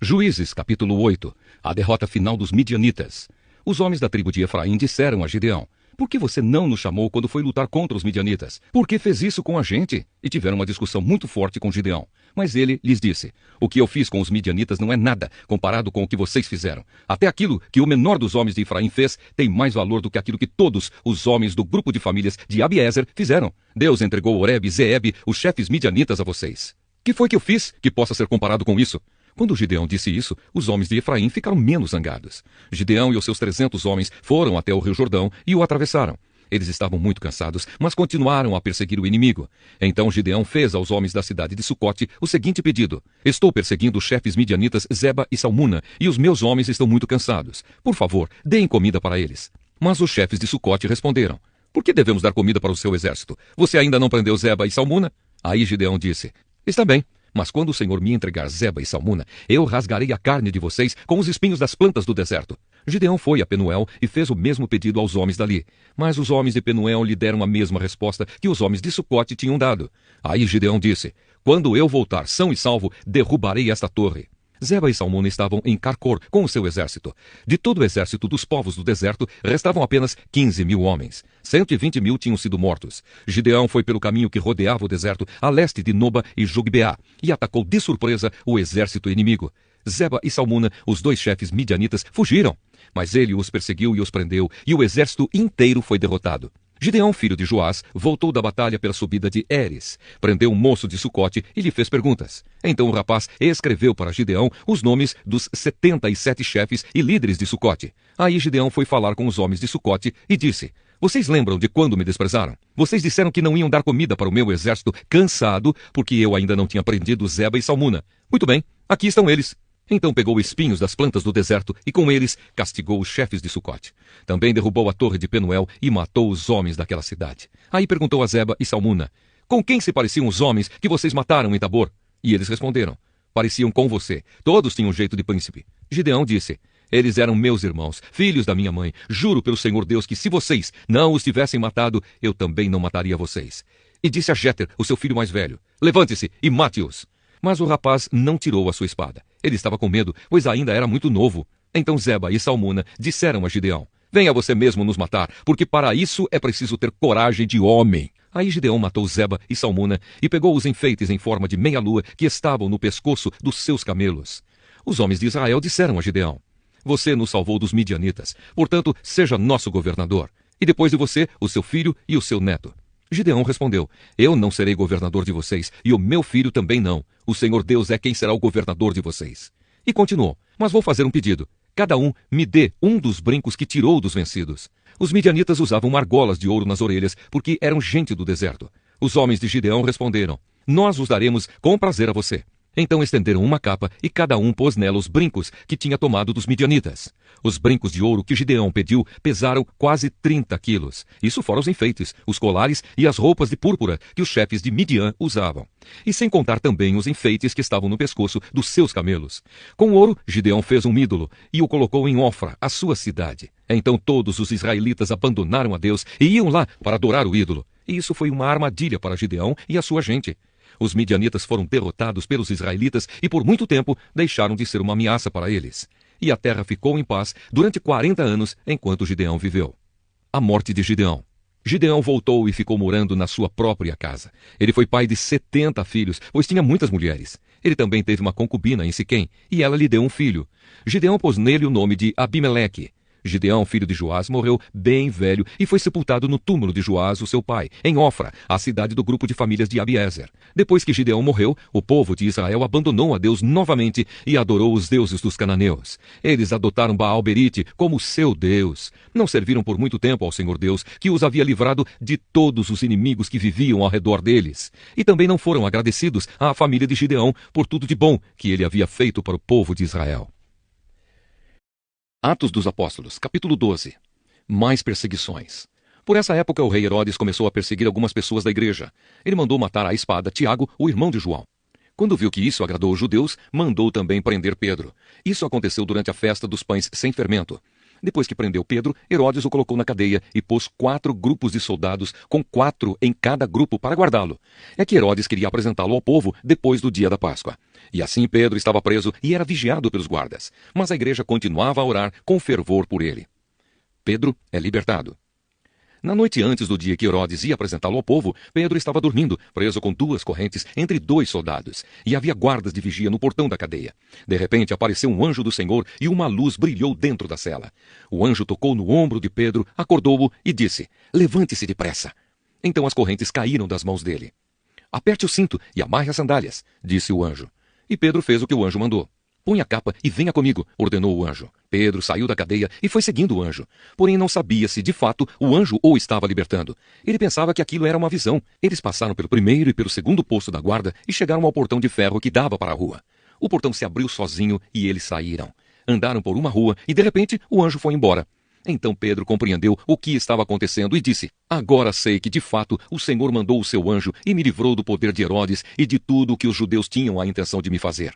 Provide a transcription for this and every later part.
Juízes, capítulo 8. A derrota final dos midianitas. Os homens da tribo de Efraim disseram a Gideão: por que você não nos chamou quando foi lutar contra os midianitas? Por que fez isso com a gente? E tiveram uma discussão muito forte com Gideão. Mas ele lhes disse: o que eu fiz com os midianitas não é nada comparado com o que vocês fizeram. Até aquilo que o menor dos homens de Efraim fez tem mais valor do que aquilo que todos os homens do grupo de famílias de Abiezer fizeram. Deus entregou Oreb e Zeeb, os chefes midianitas, a vocês. Que foi que eu fiz que possa ser comparado com isso? Quando Gideão disse isso, os homens de Efraim ficaram menos zangados. Gideão e os seus 300 homens foram até o rio Jordão e o atravessaram. Eles estavam muito cansados, mas continuaram a perseguir o inimigo. Então Gideão fez aos homens da cidade de Sucote o seguinte pedido: estou perseguindo os chefes midianitas Zeba e Salmuna, e os meus homens estão muito cansados. Por favor, deem comida para eles. Mas os chefes de Sucote responderam: por que devemos dar comida para o seu exército? Você ainda não prendeu Zeba e Salmuna? Aí Gideão disse: está bem. Mas quando o Senhor me entregar Zeba e Salmuna, eu rasgarei a carne de vocês com os espinhos das plantas do deserto. Gideão foi a Penuel e fez o mesmo pedido aos homens dali. Mas os homens de Penuel lhe deram a mesma resposta que os homens de Sucote tinham dado. Aí Gideão disse: quando eu voltar são e salvo, derrubarei esta torre. Zeba e Salmuna estavam em Carcor com o seu exército. De todo o exército dos povos do deserto, restavam apenas 15.000 homens. 120.000 tinham sido mortos. Gideão foi pelo caminho que rodeava o deserto, a leste de Noba e Jogbeá, e atacou de surpresa o exército inimigo. Zeba e Salmuna, os dois chefes midianitas, fugiram. Mas ele os perseguiu e os prendeu, e o exército inteiro foi derrotado. Gideão, filho de Joás, voltou da batalha pela subida de Heres, prendeu um moço de Sucote e lhe fez perguntas. Então o rapaz escreveu para Gideão os nomes dos 77 chefes e líderes de Sucote. Aí Gideão foi falar com os homens de Sucote e disse: vocês lembram de quando me desprezaram? Vocês disseram que não iam dar comida para o meu exército cansado, porque eu ainda não tinha prendido Zeba e Salmuna. Muito bem, aqui estão eles. Então pegou espinhos das plantas do deserto e com eles castigou os chefes de Sucote. Também derrubou a torre de Penuel e matou os homens daquela cidade. Aí perguntou a Zeba e Salmuna: com quem se pareciam os homens que vocês mataram em Tabor? E eles responderam: pareciam com você. Todos tinham jeito de príncipe. Gideão disse: eles eram meus irmãos, filhos da minha mãe. Juro pelo Senhor Deus que se vocês não os tivessem matado, eu também não mataria vocês. E disse a Jéter, o seu filho mais velho: levante-se e mate-os. Mas o rapaz não tirou a sua espada. Ele estava com medo, pois ainda era muito novo. Então Zeba e Salmuna disseram a Gideão: venha você mesmo nos matar, porque para isso é preciso ter coragem de homem. Aí Gideão matou Zeba e Salmuna e pegou os enfeites em forma de meia-lua que estavam no pescoço dos seus camelos. Os homens de Israel disseram a Gideão: você nos salvou dos midianitas, portanto, seja nosso governador. E depois de você, o seu filho e o seu neto. Gideão respondeu: eu não serei governador de vocês, e o meu filho também não. O Senhor Deus é quem será o governador de vocês. E continuou: mas vou fazer um pedido. Cada um me dê um dos brincos que tirou dos vencidos. Os midianitas usavam argolas de ouro nas orelhas, porque eram gente do deserto. Os homens de Gideão responderam: nós os daremos com prazer a você. Então estenderam uma capa e cada um pôs nela os brincos que tinha tomado dos midianitas. Os brincos de ouro que Gideão pediu pesaram quase 30 quilos. Isso fora os enfeites, os colares e as roupas de púrpura que os chefes de Midian usavam. E sem contar também os enfeites que estavam no pescoço dos seus camelos. Com o ouro, Gideão fez um ídolo e o colocou em Ofra, a sua cidade. Então todos os israelitas abandonaram a Deus e iam lá para adorar o ídolo. E isso foi uma armadilha para Gideão e a sua gente. Os midianitas foram derrotados pelos israelitas e por muito tempo deixaram de ser uma ameaça para eles. E a terra ficou em paz durante 40 anos enquanto Gideão viveu. A morte de Gideão. Gideão voltou e ficou morando na sua própria casa. Ele foi pai de 70 filhos, pois tinha muitas mulheres. Ele também teve uma concubina em Siquém, e ela lhe deu um filho. Gideão pôs nele o nome de Abimeleque. Gideão, filho de Joás, morreu bem velho e foi sepultado no túmulo de Joás, o seu pai, em Ofra, a cidade do grupo de famílias de Abiezer. Depois que Gideão morreu, o povo de Israel abandonou a Deus novamente e adorou os deuses dos cananeus. Eles adotaram Baal-Berite como seu Deus. Não serviram por muito tempo ao Senhor Deus, que os havia livrado de todos os inimigos que viviam ao redor deles. E também não foram agradecidos à família de Gideão por tudo de bom que ele havia feito para o povo de Israel. Atos dos Apóstolos, capítulo 12. Mais perseguições. Por essa época, o rei Herodes começou a perseguir algumas pessoas da igreja. Ele mandou matar à espada Tiago, o irmão de João. Quando viu que isso agradou os judeus, mandou também prender Pedro. Isso aconteceu durante a festa dos pães sem fermento. Depois que prendeu Pedro, Herodes o colocou na cadeia e pôs 4 grupos de soldados, com 4 em cada grupo, para guardá-lo. É que Herodes queria apresentá-lo ao povo depois do dia da Páscoa. E assim Pedro estava preso e era vigiado pelos guardas. Mas a igreja continuava a orar com fervor por ele. Pedro é libertado. Na noite antes do dia que Herodes ia apresentá-lo ao povo, Pedro estava dormindo, preso com 2 correntes entre 2 soldados, e havia guardas de vigia no portão da cadeia. De repente apareceu um anjo do Senhor e uma luz brilhou dentro da cela. O anjo tocou no ombro de Pedro, acordou-o e disse: "Levante-se depressa." Então as correntes caíram das mãos dele. "Aperte o cinto e amarre as sandálias", disse o anjo. E Pedro fez o que o anjo mandou. "Põe a capa e venha comigo", ordenou o anjo. Pedro saiu da cadeia e foi seguindo o anjo. Porém não sabia se, de fato, o anjo o estava libertando. Ele pensava que aquilo era uma visão. Eles passaram pelo primeiro e pelo segundo posto da guarda e chegaram ao portão de ferro que dava para a rua. O portão se abriu sozinho e eles saíram. Andaram por uma rua e, de repente, o anjo foi embora. Então Pedro compreendeu o que estava acontecendo e disse: "Agora sei que, de fato, o Senhor mandou o seu anjo e me livrou do poder de Herodes e de tudo o que os judeus tinham a intenção de me fazer."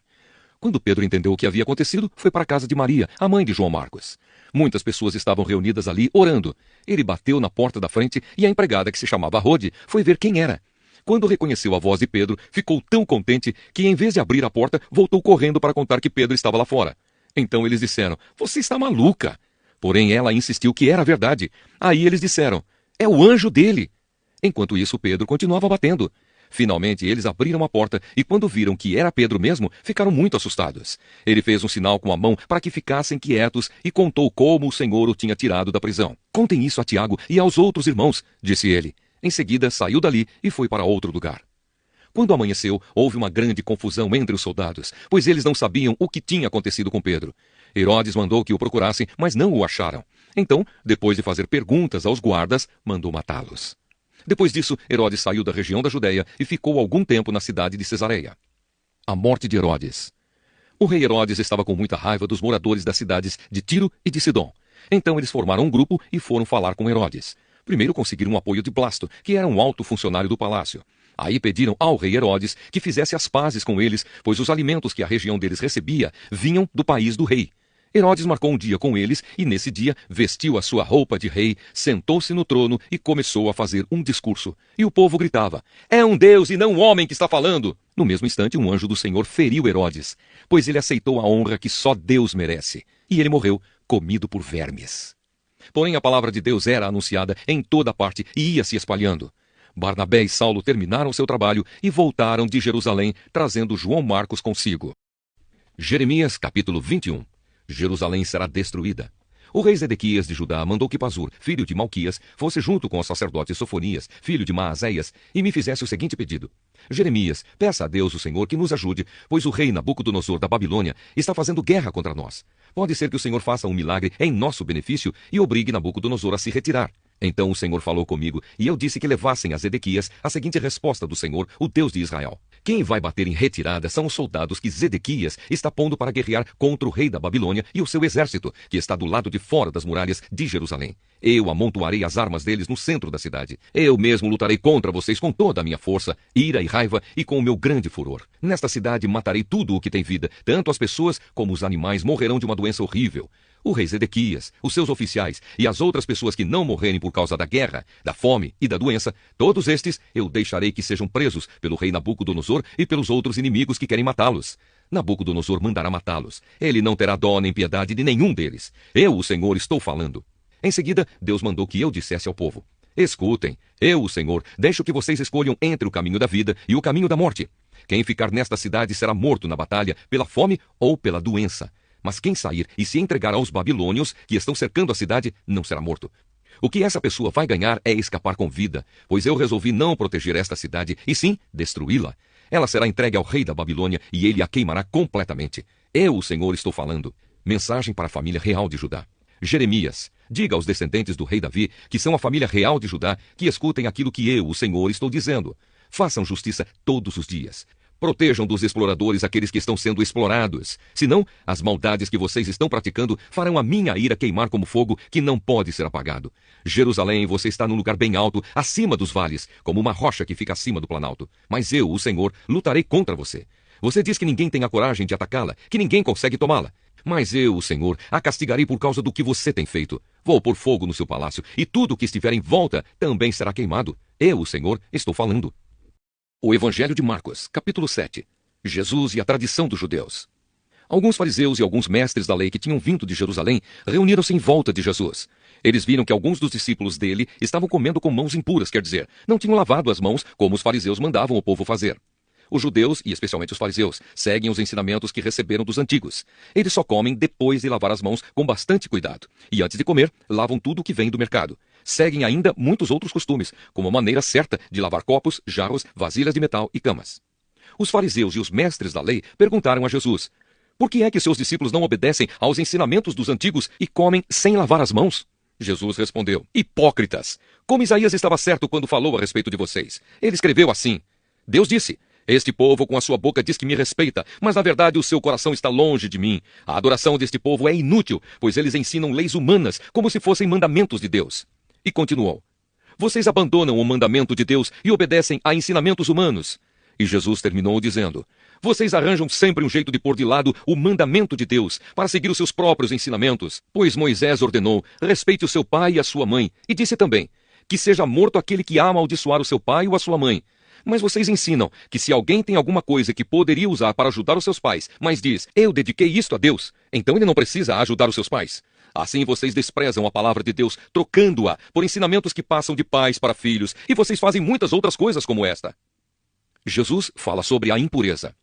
Quando Pedro entendeu o que havia acontecido, foi para a casa de Maria, a mãe de João Marcos. Muitas pessoas estavam reunidas ali, orando. Ele bateu na porta da frente e a empregada, que se chamava Rode, foi ver quem era. Quando reconheceu a voz de Pedro, ficou tão contente que, em vez de abrir a porta, voltou correndo para contar que Pedro estava lá fora. Então eles disseram: "Você está maluca." Porém ela insistiu que era verdade. Aí eles disseram: "É o anjo dele." Enquanto isso, Pedro continuava batendo. Finalmente eles abriram a porta e, quando viram que era Pedro mesmo, ficaram muito assustados. Ele fez um sinal com a mão para que ficassem quietos e contou como o Senhor o tinha tirado da prisão. "Contem isso a Tiago e aos outros irmãos", disse ele. Em seguida saiu dali e foi para outro lugar. Quando amanheceu, houve uma grande confusão entre os soldados, pois eles não sabiam o que tinha acontecido com Pedro. Herodes mandou que o procurassem, mas não o acharam. Então, depois de fazer perguntas aos guardas, mandou matá-los. Depois disso, Herodes saiu da região da Judéia e ficou algum tempo na cidade de Cesareia. A morte de Herodes. O rei Herodes estava com muita raiva dos moradores das cidades de Tiro e de Sidom. Então eles formaram um grupo e foram falar com Herodes. Primeiro conseguiram o apoio de Blasto, que era um alto funcionário do palácio. Aí pediram ao rei Herodes que fizesse as pazes com eles, pois os alimentos que a região deles recebia vinham do país do rei. Herodes marcou um dia com eles e, nesse dia, vestiu a sua roupa de rei, sentou-se no trono e começou a fazer um discurso. E o povo gritava: "É um Deus e não um homem que está falando!" No mesmo instante, um anjo do Senhor feriu Herodes, pois ele aceitou a honra que só Deus merece. E ele morreu, comido por vermes. Porém, a palavra de Deus era anunciada em toda parte e ia se espalhando. Barnabé e Saulo terminaram seu trabalho e voltaram de Jerusalém, trazendo João Marcos consigo. Jeremias, capítulo 21. Jerusalém será destruída. O rei Zedequias de Judá mandou que Pazur, filho de Malquias, fosse junto com o sacerdote Sofonias, filho de Maazéias, e me fizesse o seguinte pedido: "Jeremias, peça a Deus o Senhor que nos ajude, pois o rei Nabucodonosor da Babilônia está fazendo guerra contra nós. Pode ser que o Senhor faça um milagre em nosso benefício e obrigue Nabucodonosor a se retirar." Então o Senhor falou comigo, e eu disse que levassem a Zedequias a seguinte resposta do Senhor, o Deus de Israel: "Quem vai bater em retirada são os soldados que Zedequias está pondo para guerrear contra o rei da Babilônia e o seu exército, que está do lado de fora das muralhas de Jerusalém. Eu amontoarei as armas deles no centro da cidade. Eu mesmo lutarei contra vocês com toda a minha força, ira e raiva e com o meu grande furor. Nesta cidade matarei tudo o que tem vida, tanto as pessoas como os animais morrerão de uma doença horrível. O rei Zedequias, os seus oficiais e as outras pessoas que não morrerem por causa da guerra, da fome e da doença, todos estes eu deixarei que sejam presos pelo rei Nabucodonosor e pelos outros inimigos que querem matá-los. Nabucodonosor mandará matá-los. Ele não terá dó nem piedade de nenhum deles. Eu, o Senhor, estou falando." Em seguida, Deus mandou que eu dissesse ao povo: "Escutem, eu, o Senhor, deixo que vocês escolham entre o caminho da vida e o caminho da morte. Quem ficar nesta cidade será morto na batalha pela fome ou pela doença. Mas quem sair e se entregar aos babilônios, que estão cercando a cidade, não será morto. O que essa pessoa vai ganhar é escapar com vida, pois eu resolvi não proteger esta cidade, e sim destruí-la. Ela será entregue ao rei da Babilônia, e ele a queimará completamente. Eu, o Senhor, estou falando." Mensagem para a família real de Judá. Jeremias, diga aos descendentes do rei Davi, que são a família real de Judá, que escutem aquilo que eu, o Senhor, estou dizendo. Façam justiça todos os dias. Protejam dos exploradores aqueles que estão sendo explorados. Senão, as maldades que vocês estão praticando farão a minha ira queimar como fogo que não pode ser apagado. Jerusalém, você está num lugar bem alto, acima dos vales, como uma rocha que fica acima do planalto. Mas eu, o Senhor, lutarei contra você. Você diz que ninguém tem a coragem de atacá-la, que ninguém consegue tomá-la. Mas eu, o Senhor, a castigarei por causa do que você tem feito. Vou pôr fogo no seu palácio, e tudo o que estiver em volta também será queimado. Eu, o Senhor, estou falando. O Evangelho de Marcos, capítulo 7. Jesus e a tradição dos judeus. Alguns fariseus e alguns mestres da lei que tinham vindo de Jerusalém reuniram-se em volta de Jesus. Eles viram que alguns dos discípulos dele estavam comendo com mãos impuras, quer dizer, não tinham lavado as mãos como os fariseus mandavam o povo fazer. Os judeus, e especialmente os fariseus, seguem os ensinamentos que receberam dos antigos. Eles só comem depois de lavar as mãos com bastante cuidado. E antes de comer, lavam tudo o que vem do mercado. Seguem ainda muitos outros costumes, como a maneira certa de lavar copos, jarros, vasilhas de metal e camas. Os fariseus e os mestres da lei perguntaram a Jesus: por que é que seus discípulos não obedecem aos ensinamentos dos antigos e comem sem lavar as mãos? Jesus respondeu: hipócritas! Como Isaías estava certo quando falou a respeito de vocês. Ele escreveu assim: Deus disse: este povo com a sua boca diz que me respeita, mas na verdade o seu coração está longe de mim. A adoração deste povo é inútil, pois eles ensinam leis humanas como se fossem mandamentos de Deus. E continuou: vocês abandonam o mandamento de Deus e obedecem a ensinamentos humanos. E Jesus terminou dizendo: vocês arranjam sempre um jeito de pôr de lado o mandamento de Deus para seguir os seus próprios ensinamentos, pois Moisés ordenou: respeite o seu pai e a sua mãe, e disse também: que seja morto aquele que amaldiçoar o seu pai ou a sua mãe. Mas vocês ensinam que se alguém tem alguma coisa que poderia usar para ajudar os seus pais, mas diz: eu dediquei isto a Deus, então ele não precisa ajudar os seus pais. Assim vocês desprezam a palavra de Deus, trocando-a por ensinamentos que passam de pais para filhos, e vocês fazem muitas outras coisas como esta. Jesus fala sobre a impureza.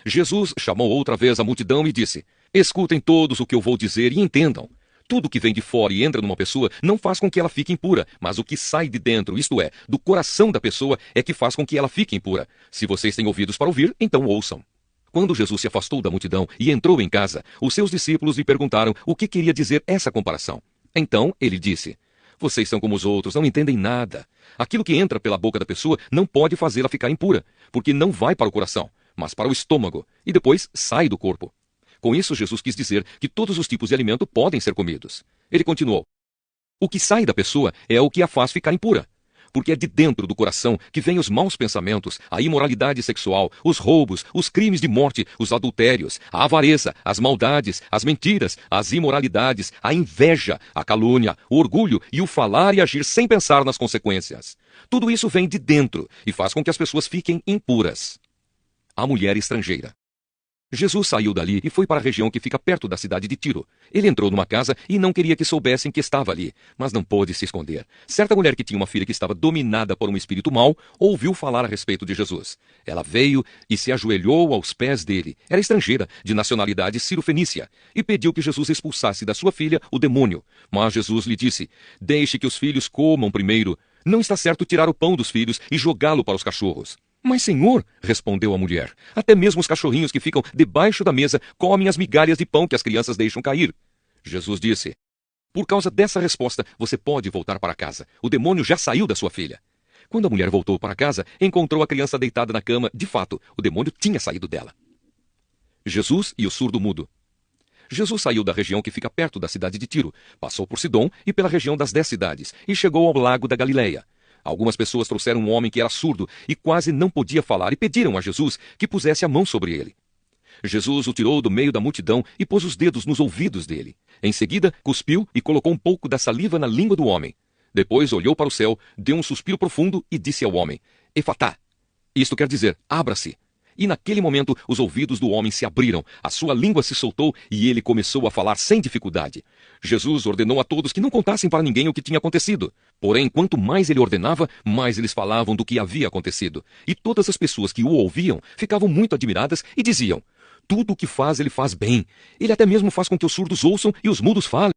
Jesus chamou outra vez a multidão e disse: escutem todos o que eu vou dizer e entendam. Tudo que vem de fora e entra numa pessoa não faz com que ela fique impura, mas o que sai de dentro, isto é, do coração da pessoa, é que faz com que ela fique impura. Se vocês têm ouvidos para ouvir, então ouçam. Quando Jesus se afastou da multidão e entrou em casa, os seus discípulos lhe perguntaram o que queria dizer essa comparação. Então ele disse: vocês são como os outros, não entendem nada. Aquilo que entra pela boca da pessoa não pode fazê-la ficar impura, porque não vai para o coração, mas para o estômago, e depois sai do corpo. Com isso, Jesus quis dizer que todos os tipos de alimento podem ser comidos. Ele continuou: o que sai da pessoa é o que a faz ficar impura, porque é de dentro do coração que vêm os maus pensamentos, a imoralidade sexual, os roubos, os crimes de morte, os adultérios, a avareza, as maldades, as mentiras, as imoralidades, a inveja, a calúnia, o orgulho e o falar e agir sem pensar nas consequências. Tudo isso vem de dentro e faz com que as pessoas fiquem impuras. A mulher estrangeira. Jesus saiu dali e foi para a região que fica perto da cidade de Tiro. Ele entrou numa casa e não queria que soubessem que estava ali, mas não pôde se esconder. Certa mulher que tinha uma filha que estava dominada por um espírito mau, ouviu falar a respeito de Jesus. Ela veio e se ajoelhou aos pés dele. Era estrangeira, de nacionalidade sírio-fenícia, e pediu que Jesus expulsasse da sua filha o demônio. Mas Jesus lhe disse: deixe que os filhos comam primeiro. Não está certo tirar o pão dos filhos e jogá-lo para os cachorros. Mas, Senhor, respondeu a mulher, até mesmo os cachorrinhos que ficam debaixo da mesa comem as migalhas de pão que as crianças deixam cair. Jesus disse: por causa dessa resposta, você pode voltar para casa. O demônio já saiu da sua filha. Quando a mulher voltou para casa, encontrou a criança deitada na cama. De fato, o demônio tinha saído dela. Jesus e o surdo-mudo. Jesus saiu da região que fica perto da cidade de Tiro, passou por Sidom e pela região das 10 cidades, e chegou ao lago da Galileia. Algumas pessoas trouxeram um homem que era surdo e quase não podia falar e pediram a Jesus que pusesse a mão sobre ele. Jesus o tirou do meio da multidão e pôs os dedos nos ouvidos dele. Em seguida, cuspiu e colocou um pouco da saliva na língua do homem. Depois olhou para o céu, deu um suspiro profundo e disse ao homem: Efatá. Isto quer dizer, abra-se. E naquele momento os ouvidos do homem se abriram, a sua língua se soltou e ele começou a falar sem dificuldade. Jesus ordenou a todos que não contassem para ninguém o que tinha acontecido. Porém, quanto mais ele ordenava, mais eles falavam do que havia acontecido. E todas as pessoas que o ouviam ficavam muito admiradas e diziam: tudo o que faz, ele faz bem. Ele até mesmo faz com que os surdos ouçam e os mudos falem.